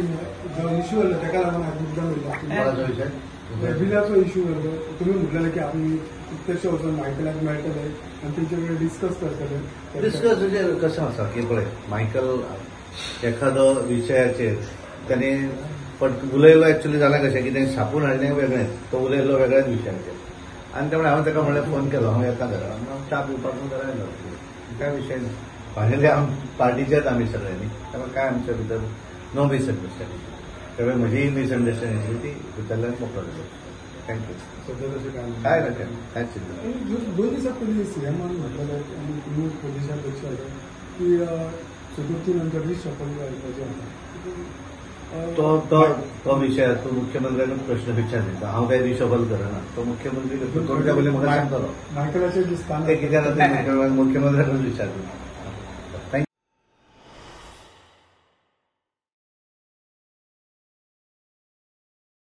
जो इश्यू आलो ताका लागून हांवें मुद्दाम विषय बिलाचो इश्यू जालो तुमी म्हटलेले की आमी कितलेशे वचून मायकलाक मेळटले आनी तेंचे कडेन डिस्कस करतले. डिस्कस म्हणजे कशें आसा की पळय मायकल एखादो विशयाचेर त्याने उलयलो एक्चुअली जालें कशें की तें छापून हाडलें वेगळेंच तो उलयल्लो वेगळ्याच विशयाचेर आनी त्यामुळे हांवें ताका म्हणलें फोन केलो हांव येता घरा हांव च्या पिवपाक घरा येयलो काय विशय ना फायनली पार्टीचेच आमी सगळे न्ही त्यामुळे काय आमच्या भितर नो मिसअंडरस्टँडिंग त्यामुळे म्हजी मिसअंडरस्टँडिंग ती भितरल्यान मोकळो जालो. थँक्यू. सध्या तशें काय ना काय चिंता. 2 दिसां पयलीं सीएमान म्हटलेलें आनी तुमी पोलिसांपेक्षा की चतुर्थी नंतर रिशफल करपाचें आसा. तो विशय तूं मुख्यमंत्र्याक प्रश्न विचारता हांव काय रिशफल करना तो मुख्यमंत्री करच्या पयलीं म्हाका सांगतलो मायकलाचेर दिसता ते कित्याक मुख्यमंत्र्याकूच विचारता.